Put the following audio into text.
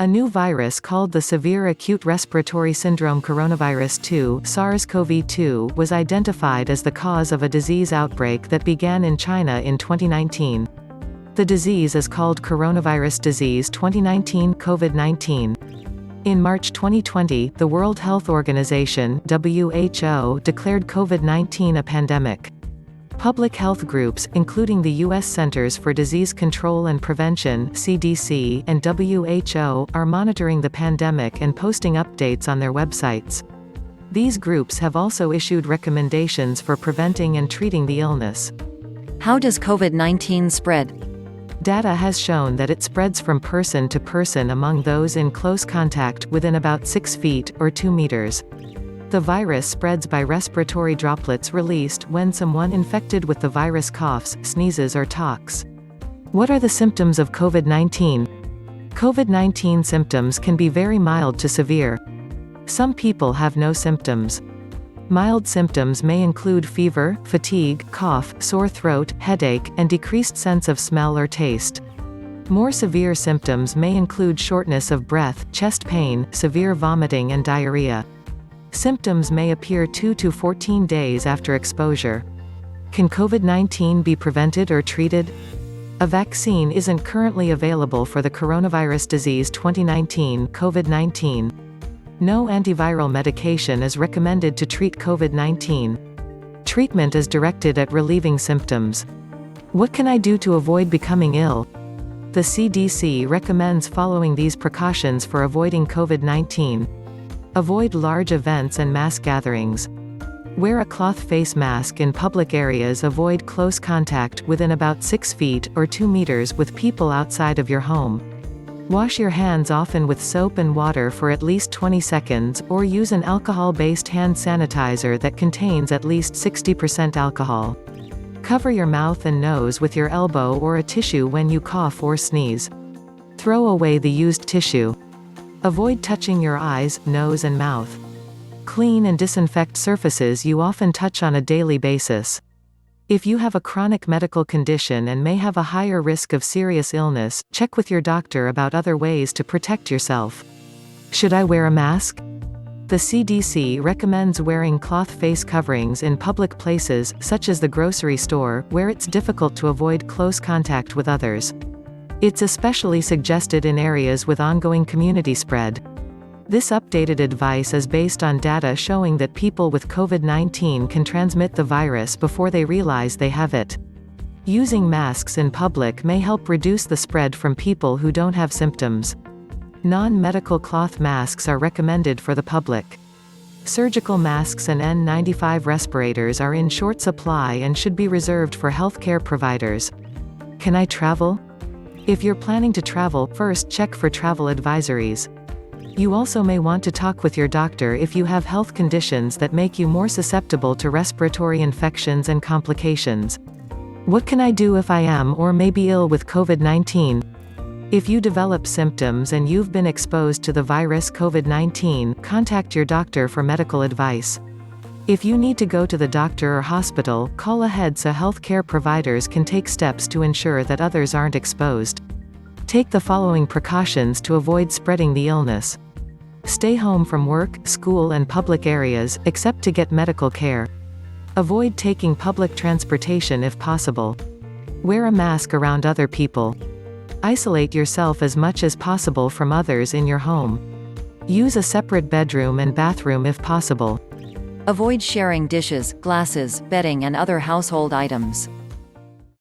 A new virus called the Severe Acute Respiratory Syndrome Coronavirus 2 (SARS-CoV-2) was identified as the cause of a disease outbreak that began in China in 2019. The disease is called Coronavirus Disease 2019 COVID-19. In March 2020, the World Health Organization (WHO) declared COVID-19 a pandemic. Public health groups, including the U.S. Centers for Disease Control and Prevention (CDC) and WHO, are monitoring the pandemic and posting updates on their websites. These groups have also issued recommendations for preventing and treating the illness. How does COVID-19 spread? Data has shown that it spreads from person to person among those in close contact within about 6 feet, or 2 meters. The virus spreads by respiratory droplets released when someone infected with the virus coughs, sneezes or talks. What are the symptoms of COVID-19? COVID-19 symptoms can be very mild to severe. Some people have no symptoms. Mild symptoms may include fever, fatigue, cough, sore throat, headache, and decreased sense of smell or taste. More severe symptoms may include shortness of breath, chest pain, severe vomiting and diarrhea. Symptoms may appear 2 to 14 days after exposure. Can COVID-19 be prevented or treated? A vaccine isn't currently available for the coronavirus disease 2019 COVID-19. No antiviral medication is recommended to treat COVID-19. Treatment is directed at relieving symptoms. What can I do to avoid becoming ill? The CDC recommends following these precautions for avoiding COVID-19. Avoid large events and mass gatherings. Wear a cloth face mask in public areas. Avoid close contact within about 6 feet, or 2 meters, with people outside of your home. Wash your hands often with soap and water for at least 20 seconds, or use an alcohol-based hand sanitizer that contains at least 60% alcohol. Cover your mouth and nose with your elbow or a tissue when you cough or sneeze. Throw away the used tissue. Avoid touching your eyes, nose and mouth. Clean and disinfect surfaces you often touch on a daily basis. If you have a chronic medical condition and may have a higher risk of serious illness, check with your doctor about other ways to protect yourself. Should I wear a mask? The CDC recommends wearing cloth face coverings in public places, such as the grocery store, where it's difficult to avoid close contact with others. It's especially suggested in areas with ongoing community spread. This updated advice is based on data showing that people with COVID-19 can transmit the virus before they realize they have it. Using masks in public may help reduce the spread from people who don't have symptoms. Non-medical cloth masks are recommended for the public. Surgical masks and N95 respirators are in short supply and should be reserved for healthcare providers. Can I travel? If you're planning to travel, first check for travel advisories. You also may want to talk with your doctor if you have health conditions that make you more susceptible to respiratory infections and complications. What can I do if I am or may be ill with COVID-19? If you develop symptoms and you've been exposed to the virus COVID-19, contact your doctor for medical advice. If you need to go to the doctor or hospital, call ahead so healthcare providers can take steps to ensure that others aren't exposed. Take the following precautions to avoid spreading the illness. Stay home from work, school and public areas, except to get medical care. Avoid taking public transportation if possible. Wear a mask around other people. Isolate yourself as much as possible from others in your home. Use a separate bedroom and bathroom if possible. Avoid sharing dishes, glasses, bedding and other household items.